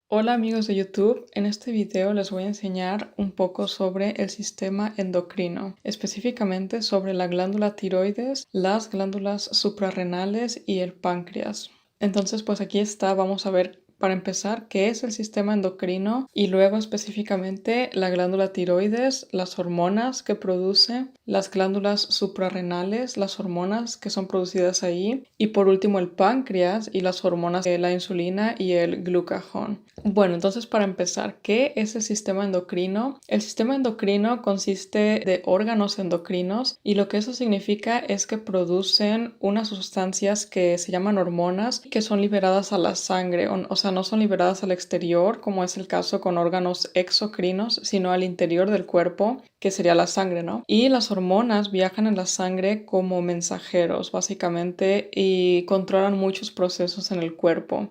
Hola amigos de YouTube, en este video les voy a enseñar un poco sobre el sistema endocrino, específicamente sobre la glándula tiroides, las glándulas suprarrenales y el páncreas. Entonces, pues aquí está, vamos a ver para empezar qué es el sistema endocrino y luego específicamente la glándula tiroides, las hormonas que produce, las glándulas suprarrenales, las hormonas que son producidas ahí y por último el páncreas y las hormonas de la insulina y el glucagón. Bueno, entonces para empezar, ¿qué es el sistema endocrino? El sistema endocrino consiste de órganos endocrinos y lo que eso significa es que producen unas sustancias que se llaman hormonas que son liberadas a la sangre, o sea, no son liberadas al exterior como es el caso con órganos exocrinos, sino al interior del cuerpo, que sería la sangre, ¿no? Y las hormonas viajan en la sangre como mensajeros, básicamente, y controlan muchos procesos en el cuerpo.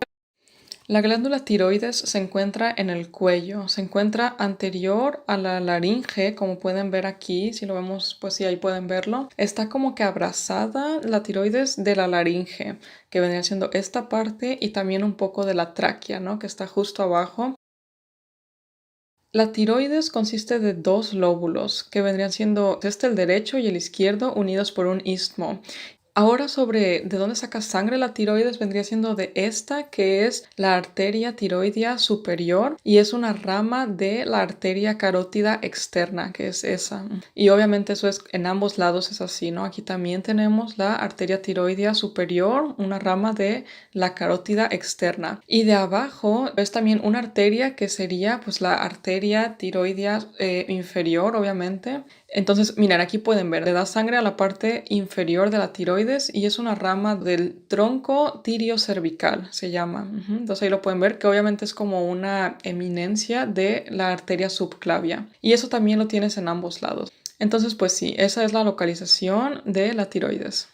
La glándula tiroides se encuentra en el cuello, se encuentra anterior a la laringe, como pueden ver aquí, si lo vemos, pues sí, ahí pueden verlo. Está como que abrazada la tiroides de la laringe, que vendría siendo esta parte y también un poco de la tráquea, ¿no? Que está justo abajo. La tiroides consiste de dos lóbulos, que vendrían siendo el derecho y el izquierdo, unidos por un istmo. Ahora sobre de dónde saca sangre la tiroides vendría siendo de esta, que es la arteria tiroidea superior y es una rama de la arteria carótida externa, que es esa. Y obviamente eso es en ambos lados es así, ¿no? Aquí también tenemos la arteria tiroidea superior, una rama de la carótida externa. Y de abajo es también una arteria que sería pues la arteria tiroidea inferior, obviamente. Entonces, miren, aquí pueden ver, le da sangre a la parte inferior de la tiroides y es una rama del tronco tirocervical, se llama. Entonces ahí lo pueden ver, que obviamente es como una eminencia de la arteria subclavia. Y eso también lo tienes en ambos lados. Entonces, pues sí, esa es la localización de la tiroides.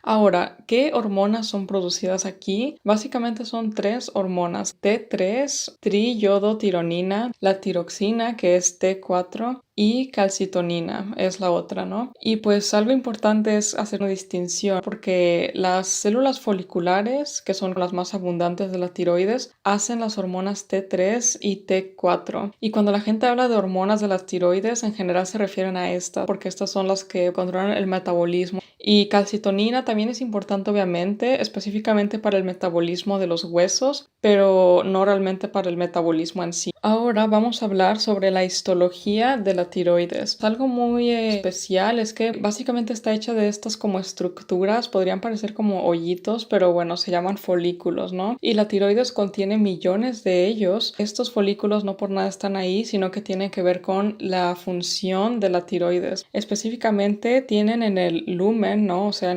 Ahora, ¿qué hormonas son producidas aquí? Básicamente son tres hormonas: T3, triiodotironina, la tiroxina, que es T4, y calcitonina es la otra, ¿no? Y pues algo importante es hacer una distinción porque las células foliculares, que son las más abundantes de la tiroides, hacen las hormonas T3 y T4. Y cuando la gente habla de hormonas de las tiroides, en general se refieren a estas, porque estas son las que controlan el metabolismo. Y calcitonina también es importante, obviamente, específicamente para el metabolismo de los huesos, pero no realmente para el metabolismo en sí. Ahora vamos a hablar sobre la histología de la tiroides. Algo muy especial es que básicamente está hecha de estas como estructuras, podrían parecer como hoyitos, pero bueno, se llaman folículos, ¿no? Y la tiroides contiene millones de ellos. Estos folículos no por nada están ahí, sino que tienen que ver con la función de la tiroides. Específicamente tienen en el lumen, ¿no? O sea,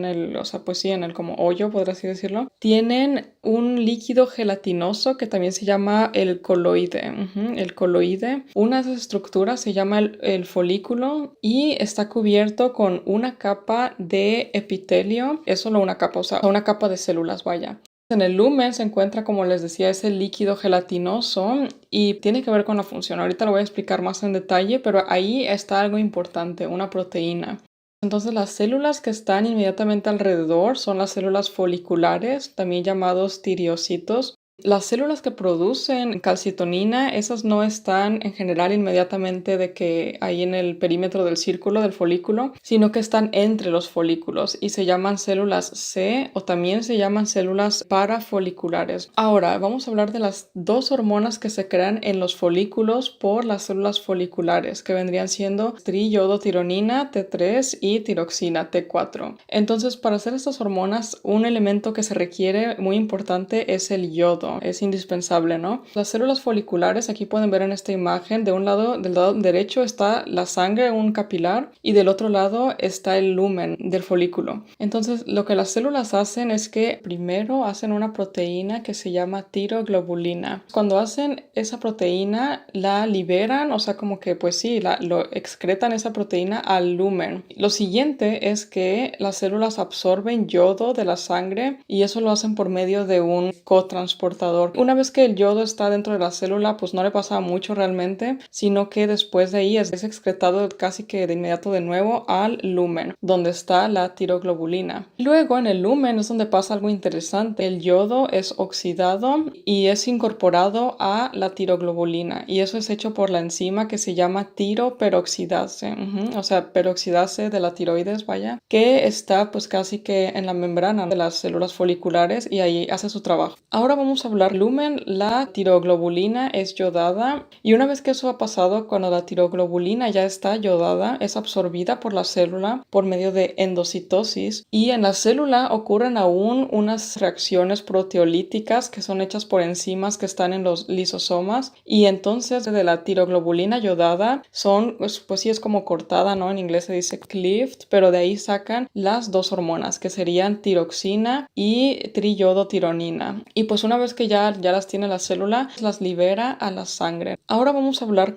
pues sí, en el como hoyo, podría así decirlo, tienen un líquido gelatinoso que también se llama el coloide. El coloide. Una de esas estructuras se llama el folículo y está cubierto con una capa de epitelio. Es solo una capa, o sea, una capa de células, vaya. En el lumen se encuentra, como les decía, ese líquido gelatinoso y tiene que ver con la función. Ahorita lo voy a explicar más en detalle, pero ahí está algo importante, una proteína. Entonces las células que están inmediatamente alrededor son las células foliculares, también llamados tiriocitos. Las células que producen calcitonina, esas no están en general inmediatamente de que ahí en el perímetro del círculo del folículo, sino que están entre los folículos y se llaman células C o también se llaman células parafoliculares. Ahora vamos a hablar de las dos hormonas que se crean en los folículos por las células foliculares, que vendrían siendo triiodotironina T3 y tiroxina T4. Entonces, para hacer estas hormonas, un elemento que se requiere muy importante es el yodo. Es indispensable, ¿no? Las células foliculares, aquí pueden ver en esta imagen, del lado derecho está la sangre, un capilar, y del otro lado está el lumen del folículo. Entonces, lo que las células hacen es que primero hacen una proteína que se llama tiroglobulina. Cuando hacen esa proteína, la liberan, o sea, como que, pues sí, lo excretan esa proteína al lumen. Lo siguiente es que las células absorben yodo de la sangre y eso lo hacen por medio de un cotransportador. transportador. Una vez que el yodo está dentro de la célula, pues no le pasa mucho realmente, sino que después de ahí es excretado casi que de inmediato de nuevo al lumen, donde está la tiroglobulina. Luego en el lumen es donde pasa algo interesante. El yodo es oxidado y es incorporado a la tiroglobulina, y eso es hecho por la enzima que se llama tiroperoxidase, o sea, peroxidase de la tiroides, vaya, que está pues casi que en la membrana de las células foliculares y ahí hace su trabajo. Ahora vamos a hablar lumen. La tiroglobulina es yodada, y una vez que eso ha pasado, cuando la tiroglobulina ya está yodada, es absorbida por la célula por medio de endocitosis, y en la célula ocurren aún unas reacciones proteolíticas que son hechas por enzimas que están en los lisosomas, y entonces de la tiroglobulina yodada son, pues sí, es como cortada, ¿no? En inglés se dice cleaved, pero de ahí sacan las dos hormonas que serían tiroxina y triyodotironina, y pues una vez que ya las tiene la célula, las libera a la sangre. Ahora vamos a hablar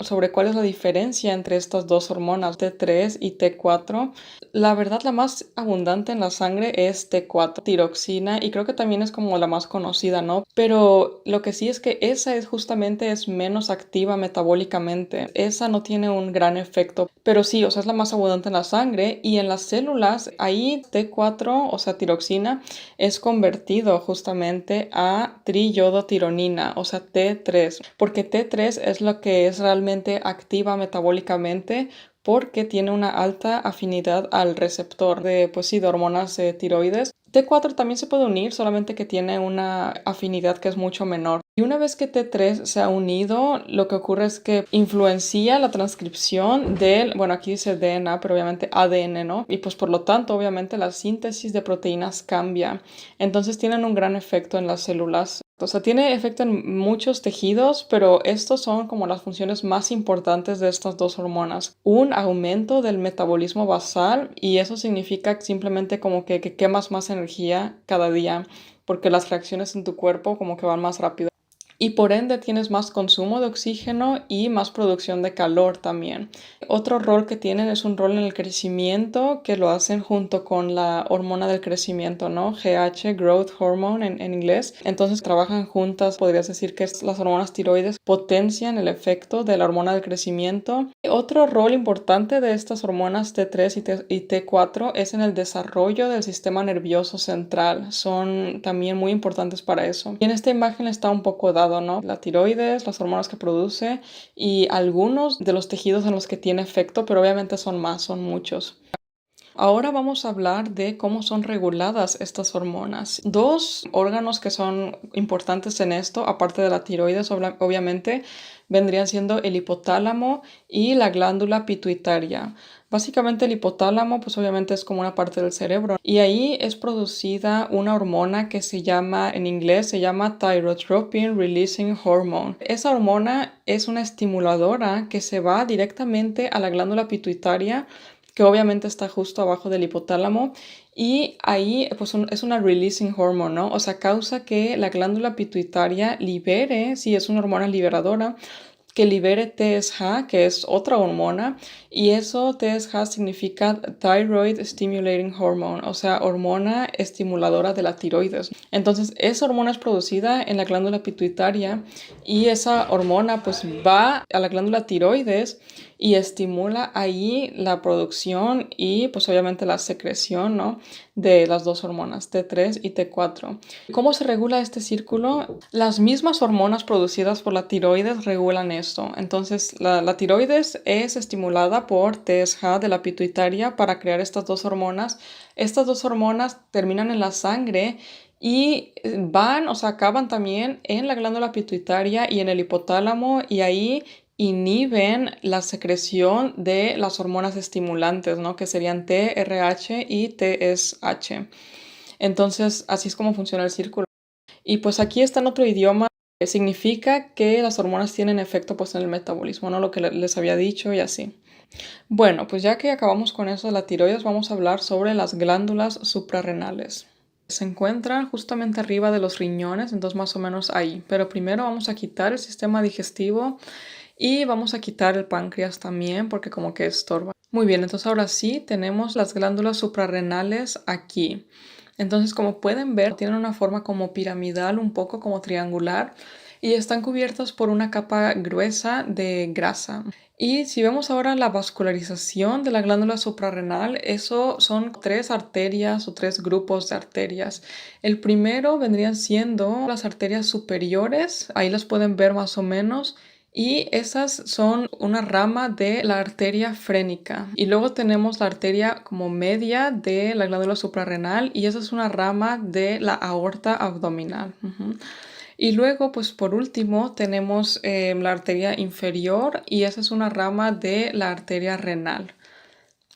sobre cuál es la diferencia entre estas dos hormonas, T3 y T4. La verdad, la más abundante en la sangre es T4, tiroxina, y creo que también es como la más conocida, ¿no? Pero lo que sí es que esa es menos activa metabólicamente. Esa no tiene un gran efecto, pero sí, o sea, es la más abundante en la sangre, y en las células, ahí T4, o sea, tiroxina, es convertido justamente a triyodotironina, o sea, T3, porque T3 es lo que es realmente activa metabólicamente, porque tiene una alta afinidad al receptor de, pues sí, de hormonas tiroides. T4 también se puede unir, solamente que tiene una afinidad que es mucho menor. Y una vez que T3 se ha unido, lo que ocurre es que influencia la transcripción del, bueno, aquí dice DNA, pero obviamente ADN, ¿no? Y pues por lo tanto, obviamente la síntesis de proteínas cambia. Entonces tienen un gran efecto en las células. O sea, tiene efecto en muchos tejidos, pero estos son como las funciones más importantes de estas dos hormonas. Un aumento del metabolismo basal, y eso significa simplemente como que quemas más energía cada día, porque las reacciones en tu cuerpo como que van más rápido. Y por ende tienes más consumo de oxígeno y más producción de calor también. Otro rol que tienen es un rol en el crecimiento, que lo hacen junto con la hormona del crecimiento, ¿no? GH, Growth Hormone en inglés. Entonces trabajan juntas, podrías decir que las hormonas tiroides potencian el efecto de la hormona del crecimiento. Otro rol importante de estas hormonas T3 y T4 es en el desarrollo del sistema nervioso central. Son también muy importantes para eso. Y en esta imagen está un poco dado, ¿no? La tiroides, las hormonas que produce y algunos de los tejidos en los que tiene efecto, pero obviamente son muchos. Ahora vamos a hablar de cómo son reguladas estas hormonas. Dos órganos que son importantes en esto, aparte de la tiroides, obviamente, vendrían siendo el hipotálamo y la glándula pituitaria. Básicamente el hipotálamo, pues obviamente es como una parte del cerebro, y ahí es producida una hormona que se llama, en inglés se llama Thyrotropin Releasing Hormone. Esa hormona es una estimuladora que se va directamente a la glándula pituitaria, que obviamente está justo abajo del hipotálamo, y ahí pues es una releasing hormone, ¿no? O sea, causa que la glándula pituitaria libere, sí, es una hormona liberadora, que libere TSH, que es otra hormona, y eso TSH significa Thyroid Stimulating Hormone, o sea, hormona estimuladora de la tiroides. Entonces, esa hormona es producida en la glándula pituitaria, y esa hormona pues va a la glándula tiroides y estimula ahí la producción y pues obviamente la secreción, ¿no?, de las dos hormonas, T3 y T4. ¿Cómo se regula este círculo? Las mismas hormonas producidas por la tiroides regulan esto. Entonces, la tiroides es estimulada por TSH de la pituitaria para crear estas dos hormonas. Estas dos hormonas terminan en la sangre y van, o sea, acaban también en la glándula pituitaria y en el hipotálamo, y ahí inhiben la secreción de las hormonas estimulantes, ¿no?, que serían TRH y TSH. Entonces, así es como funciona el círculo. Y pues aquí está en otro idioma, que significa que las hormonas tienen efecto pues en el metabolismo, ¿no?, lo que les había dicho y así. Bueno, pues ya que acabamos con eso de la tiroides, vamos a hablar sobre las glándulas suprarrenales. Se encuentran justamente arriba de los riñones, entonces más o menos ahí. Pero primero vamos a quitar el sistema digestivo y vamos a quitar el páncreas también, porque como que estorba. Muy bien, entonces ahora sí tenemos las glándulas suprarrenales aquí. Entonces, como pueden ver, tienen una forma como piramidal, un poco como triangular, y están cubiertos por una capa gruesa de grasa. Y si vemos ahora la vascularización de la glándula suprarrenal, eso son tres arterias o tres grupos de arterias. El primero vendrían siendo las arterias superiores, ahí las pueden ver más o menos. Y esas son una rama de la arteria frénica. Y luego tenemos la arteria como media de la glándula suprarrenal y esa es una rama de la aorta abdominal. Y luego, pues por último, tenemos la arteria inferior y esa es una rama de la arteria renal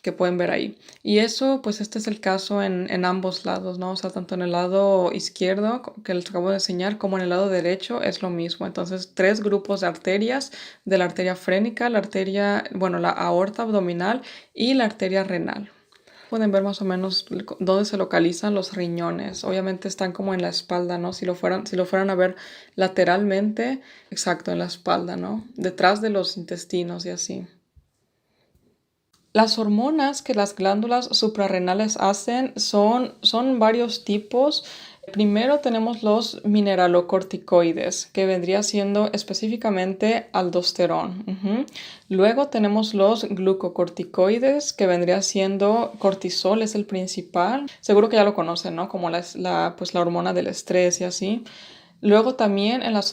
que pueden ver ahí. Y eso, pues este es el caso en ambos lados, ¿no? O sea, tanto en el lado izquierdo, que les acabo de enseñar, como en el lado derecho es lo mismo. Entonces, tres grupos de arterias, de la arteria frénica, la arteria, bueno, la aorta abdominal y la arteria renal. Pueden ver más o menos dónde se localizan los riñones. Obviamente están como en la espalda, ¿no? Si lo fueran a ver lateralmente, exacto, en la espalda, ¿no? Detrás de los intestinos y así. Las hormonas que las glándulas suprarrenales hacen son varios tipos. Primero tenemos los mineralocorticoides, que vendría siendo específicamente aldosterón. Luego tenemos los glucocorticoides, que vendría siendo cortisol, es el principal. Seguro que ya lo conocen, ¿no? Como pues la hormona del estrés y así. Luego también en las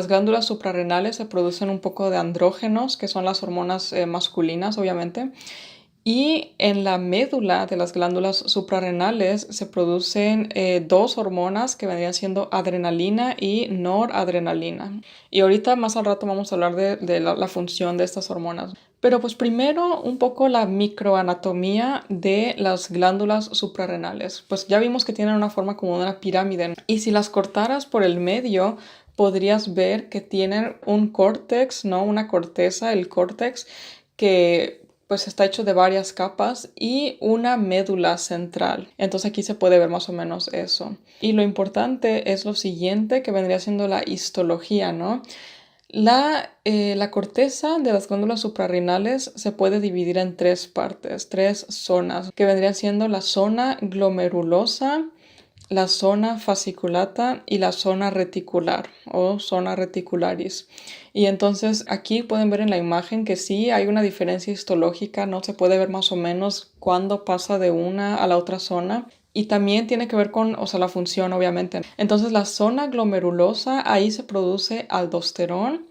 glándulas suprarrenales se producen un poco de andrógenos, que son las hormonas masculinas, obviamente. Y en la médula de las glándulas suprarrenales se producen dos hormonas que vendrían siendo adrenalina y noradrenalina. Y ahorita más al rato vamos a hablar de la función de estas hormonas. Pero pues primero un poco la microanatomía de las glándulas suprarrenales. Pues ya vimos que tienen una forma como de una pirámide. Y si las cortaras por el medio, podrías ver que tienen un córtex, ¿no? Una corteza, el córtex, que pues está hecho de varias capas y una médula central. Entonces aquí se puede ver más o menos eso. Y lo importante es lo siguiente, que vendría siendo la histología, ¿no? La corteza de las glándulas suprarrenales se puede dividir en tres partes, tres zonas, que vendrían siendo la zona glomerulosa, la zona fasciculata y la zona reticular o zona reticularis. Y entonces aquí pueden ver en la imagen que sí hay una diferencia histológica, no se puede ver más o menos cuándo pasa de una a la otra zona. Y también tiene que ver con, o sea, la función, obviamente. Entonces, la zona glomerulosa, ahí se produce aldosterón.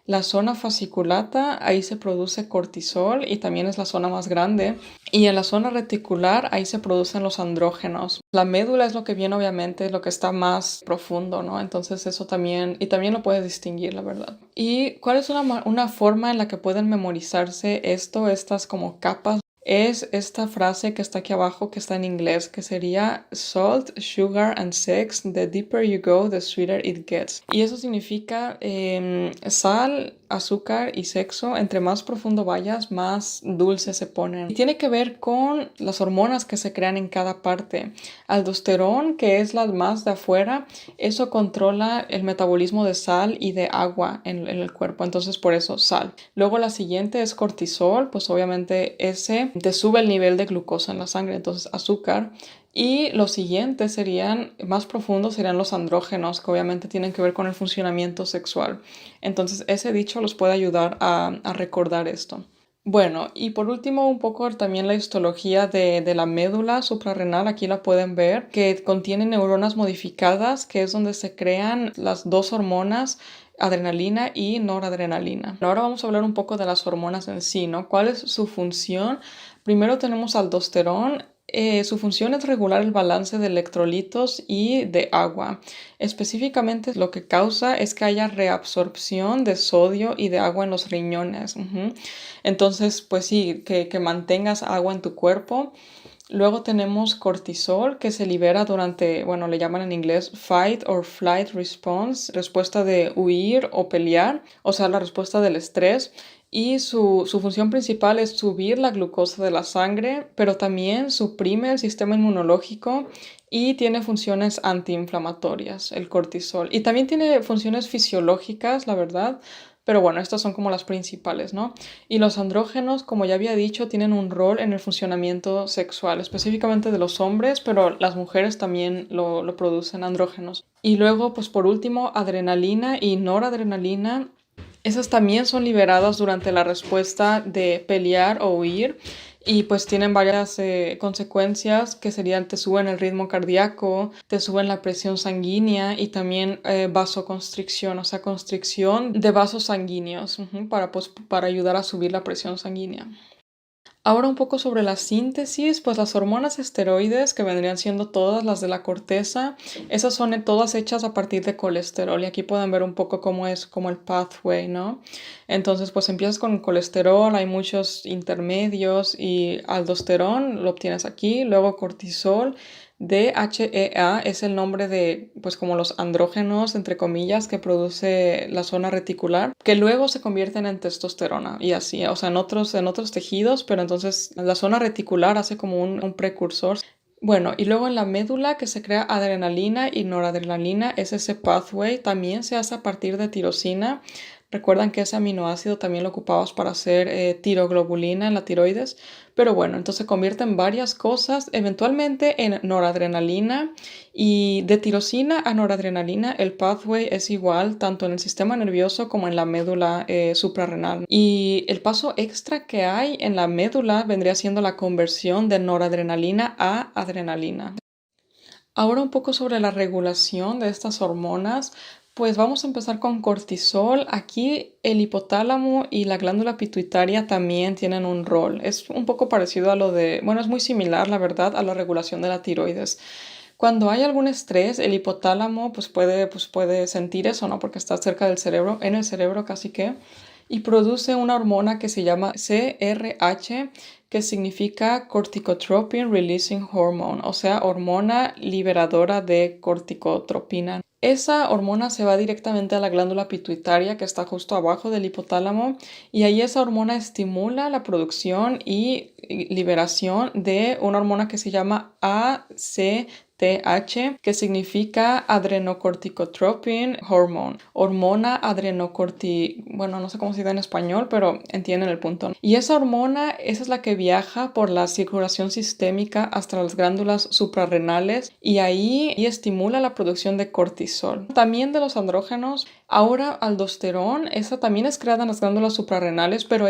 La zona fasciculata, ahí se produce cortisol y también es la zona más grande. Y en la zona reticular, ahí se producen los andrógenos. La médula es lo que viene, obviamente, es lo que está más profundo, ¿no? Entonces eso también, y también lo puedes distinguir, la verdad. ¿Y cuál es una forma en la que pueden memorizarse estas como capas? Es esta frase que está aquí abajo, que está en inglés, que sería salt, sugar and sex, the deeper you go, the sweeter it gets. Y eso significa sal, azúcar y sexo, entre más profundo vayas, más dulce se ponen. Y tiene que ver con las hormonas que se crean en cada parte. Aldosterón, que es la más de afuera, eso controla el metabolismo de sal y de agua en el cuerpo, entonces por eso sal. Luego la siguiente es cortisol, pues obviamente ese te sube el nivel de glucosa en la sangre, entonces azúcar. Y los siguientes serían, más profundos, serían los andrógenos, que obviamente tienen que ver con el funcionamiento sexual. Entonces ese dicho los puede ayudar a recordar esto. Bueno, y por último un poco también la histología de la médula suprarrenal, aquí la pueden ver, que contiene neuronas modificadas, que es donde se crean las dos hormonas, adrenalina y noradrenalina. Ahora vamos a hablar un poco de las hormonas en sí, ¿no? ¿Cuál es su función? Primero tenemos aldosterón. Su función es regular el balance de electrolitos y de agua. Específicamente lo que causa es que haya reabsorción de sodio y de agua en los riñones. Entonces, pues sí, que mantengas agua en tu cuerpo. Luego tenemos cortisol que se libera durante, bueno, le llaman en inglés fight or flight response, respuesta de huir o pelear, o sea, la respuesta del estrés. Y su función principal es subir la glucosa de la sangre, pero también suprime el sistema inmunológico y tiene funciones antiinflamatorias, el cortisol. Y también tiene funciones fisiológicas, la verdad, Pero bueno, estas son como las principales, ¿no? Y los andrógenos, como ya había dicho, tienen un rol en el funcionamiento sexual, específicamente de los hombres, pero las mujeres también lo producen andrógenos. Y luego, pues por último, adrenalina y noradrenalina. Esas también son liberadas durante la respuesta de pelear o huir y pues tienen varias consecuencias que serían te suben el ritmo cardíaco, te suben la presión sanguínea y también vasoconstricción, o sea, constricción de vasos sanguíneos para ayudar a subir la presión sanguínea. Ahora un poco sobre la síntesis, pues las hormonas esteroides, que vendrían siendo todas las de la corteza, esas son todas hechas a partir de colesterol y aquí pueden ver un poco cómo es como el pathway, ¿no? Entonces pues empiezas con colesterol, hay muchos intermedios y aldosterón lo obtienes aquí, luego cortisol. DHEA es el nombre de, pues como los andrógenos, entre comillas, que produce la zona reticular, que luego se convierten en testosterona y así, o sea, en otros tejidos, pero entonces la zona reticular hace como un precursor. Bueno, y luego en la médula que se crea adrenalina y noradrenalina, es ese pathway, también se hace a partir de tirosina. Recuerdan que ese aminoácido también lo ocupamos para hacer tiroglobulina en la tiroides. Pero bueno, entonces se convierte en varias cosas, eventualmente en noradrenalina y de tirosina a noradrenalina el pathway es igual tanto en el sistema nervioso como en la médula suprarrenal. Y el paso extra que hay en la médula vendría siendo la conversión de noradrenalina a adrenalina. Ahora un poco sobre la regulación de estas hormonas. Pues vamos a empezar con cortisol. Aquí el hipotálamo y la glándula pituitaria también tienen un rol. Es un poco parecido a lo de, bueno, es muy similar, la verdad, a la regulación de la tiroides. Cuando hay algún estrés, el hipotálamo pues puede sentir eso, ¿no? Porque está cerca del cerebro, en el cerebro casi que, y produce una hormona que se llama CRH, que significa Corticotropin Releasing Hormone, o sea, hormona liberadora de corticotropina. Esa hormona se va directamente a la glándula pituitaria que está justo abajo del hipotálamo y ahí esa hormona estimula la producción y liberación de una hormona que se llama ACTH, que significa adrenocorticotropin hormone, hormona bueno, no sé cómo se dice en español, pero entienden el punto, ¿no? Y esa hormona, esa es la que viaja por la circulación sistémica hasta las glándulas suprarrenales y estimula la producción de cortisol. También de los andrógenos. Ahora, aldosterón, esa también es creada en las glándulas suprarrenales, pero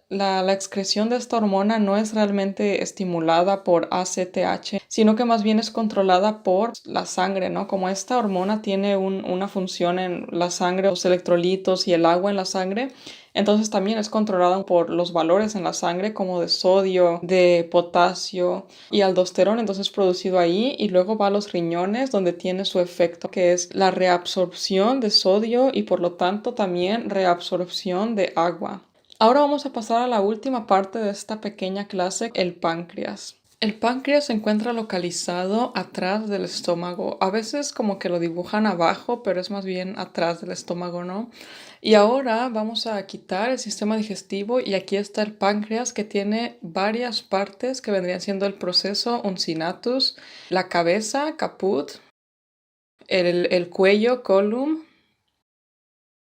la excreción de esta hormona no es realmente estimulada por ACTH, sino que más bien es controlada por la sangre, ¿no? Como esta hormona tiene una función en la sangre, los electrolitos y el agua en la sangre, entonces también es controlada por los valores en la sangre como de sodio, de potasio y aldosterón, entonces producido ahí y luego va a los riñones donde tiene su efecto que es la reabsorción de sodio y por lo tanto también reabsorción de agua. Ahora vamos a pasar a la última parte de esta pequeña clase, el páncreas. El páncreas se encuentra localizado atrás del estómago. A veces como que lo dibujan abajo, pero es más bien atrás del estómago, ¿no? Y ahora vamos a quitar el sistema digestivo y aquí está el páncreas que tiene varias partes que vendrían siendo el proceso uncinatus, la cabeza, caput, el cuello, column,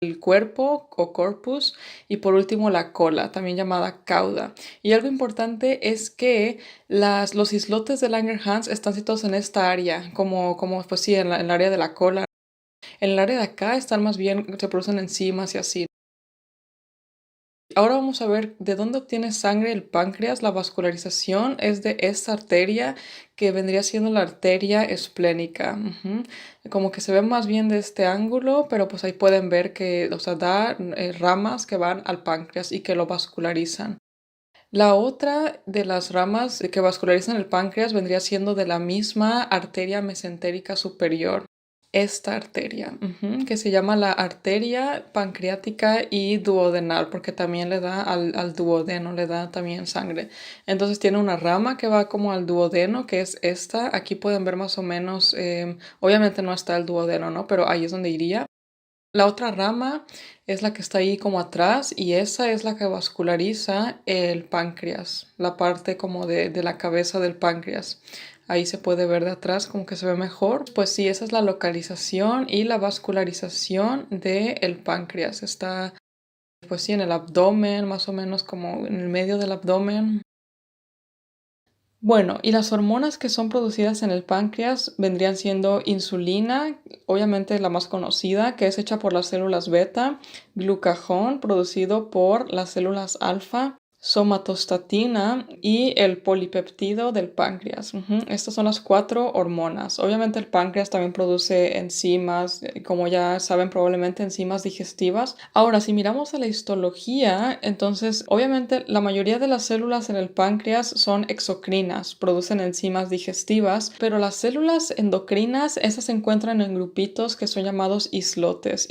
el cuerpo o corpus y por último la cola, también llamada cauda. Y algo importante es que los islotes de Langerhans están situados en esta área, como pues sí, en el área de la cola. En el área de acá están más bien, se producen enzimas y así. Ahora vamos a ver de dónde obtiene sangre el páncreas. La vascularización es de esta arteria que vendría siendo la arteria esplénica. Como que se ve más bien de este ángulo, pero pues ahí pueden ver que, o sea, da ramas que van al páncreas y que lo vascularizan. La otra de las ramas que vascularizan el páncreas vendría siendo de la misma arteria mesentérica superior. Esta arteria, que se llama la arteria pancreática y duodenal, porque también le da al duodeno, le da también sangre. Entonces tiene una rama que va como al duodeno, que es esta. Aquí pueden ver más o menos, obviamente no está el duodeno, ¿no? Pero ahí es donde iría. La otra rama es la que está ahí como atrás y esa es la que vasculariza el páncreas, la parte como de la cabeza del páncreas. Ahí se puede ver de atrás como que se ve mejor. Pues sí, esa es la localización y la vascularización del páncreas. Está pues sí, en el abdomen, más o menos como en el medio del abdomen. Bueno, y las hormonas que son producidas en el páncreas vendrían siendo insulina, obviamente la más conocida, que es hecha por las células beta, glucagón, producido por las células alfa, somatostatina y el polipeptido del páncreas. Estas son las 4 hormonas. Obviamente el páncreas también produce enzimas, como ya saben probablemente enzimas digestivas. Ahora, si miramos a la histología, entonces obviamente la mayoría de las células en el páncreas son exocrinas, producen enzimas digestivas, pero las células endocrinas, esas se encuentran en grupitos que son llamados islotes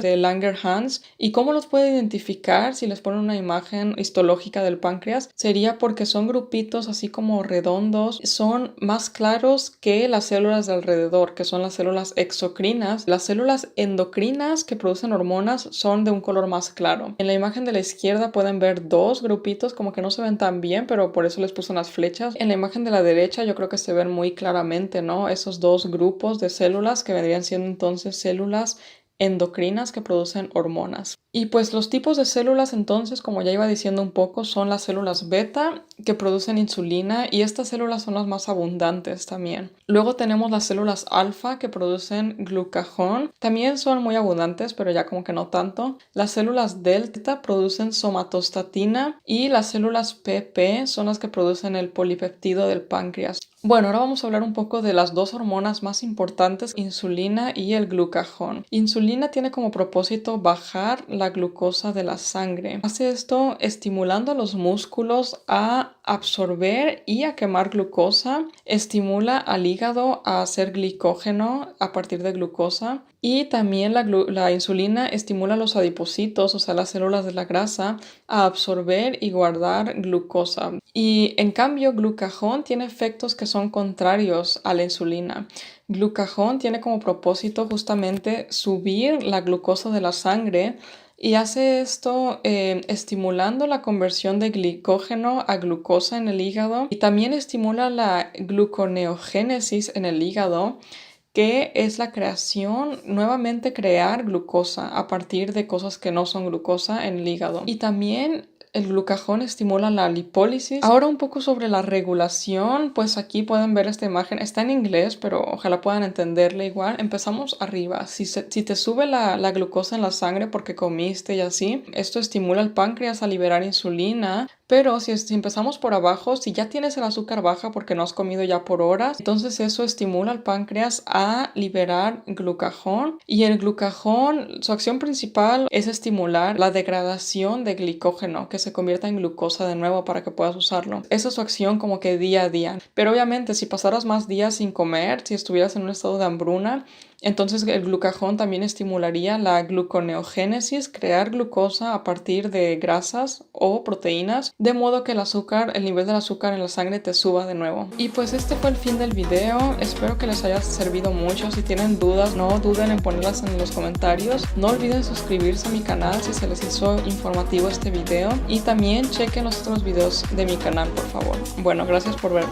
de Langerhans. ¿Y cómo los puede identificar si les ponen una imagen histológica del páncreas? Sería porque son grupitos así como redondos, son más claros que las células de alrededor, que son las células exocrinas. Las células endocrinas que producen hormonas son de un color más claro. En la imagen de la izquierda pueden ver 2 grupitos, como que no se ven tan bien, pero por eso les puse unas flechas. En la imagen de la derecha yo creo que se ven muy claramente, ¿no? Esos 2 grupos de células que vendrían siendo entonces células endocrinas que producen hormonas. Y pues los tipos de células entonces, como ya iba diciendo un poco, son las células beta que producen insulina y estas células son las más abundantes también. Luego tenemos las células alfa que producen glucagón, también son muy abundantes pero ya como que no tanto. Las células delta producen somatostatina y las células PP son las que producen el polipeptido del páncreas. Bueno, ahora vamos a hablar un poco de las 2 hormonas más importantes, insulina y el glucagón. Insulina tiene como propósito bajar la glucosa de la sangre. Hace esto estimulando a los músculos a absorber y a quemar glucosa. Estimula al hígado a hacer glicógeno a partir de glucosa. Y también la insulina estimula a los adipocitos, o sea, las células de la grasa, a absorber y guardar glucosa. Y en cambio, glucagón tiene efectos que son contrarios a la insulina. Glucagón tiene como propósito justamente subir la glucosa de la sangre y hace esto estimulando la conversión de glicógeno a glucosa en el hígado y también estimula la gluconeogénesis en el hígado, que es la creación, nuevamente crear glucosa a partir de cosas que no son glucosa en el hígado. Y también el glucagón estimula la lipólisis. Ahora un poco sobre la regulación, pues aquí pueden ver esta imagen, está en inglés, pero ojalá puedan entenderla igual. Empezamos arriba, si te sube la glucosa en la sangre porque comiste y así, esto estimula al páncreas a liberar insulina. Pero si empezamos por abajo, si ya tienes el azúcar baja porque no has comido ya por horas, entonces eso estimula al páncreas a liberar glucagón. Y el glucagón, su acción principal es estimular la degradación de glicógeno, que se convierta en glucosa de nuevo para que puedas usarlo. Esa es su acción como que día a día. Pero obviamente si pasaras más días sin comer, si estuvieras en un estado de hambruna, entonces el glucagón también estimularía la gluconeogénesis, crear glucosa a partir de grasas o proteínas, de modo que el nivel del azúcar en la sangre te suba de nuevo. Y pues este fue el fin del video, espero que les haya servido mucho. Si tienen dudas, no duden en ponerlas en los comentarios. No olviden suscribirse a mi canal si se les hizo informativo este video y también chequen los otros videos de mi canal, por favor. Bueno, gracias por ver.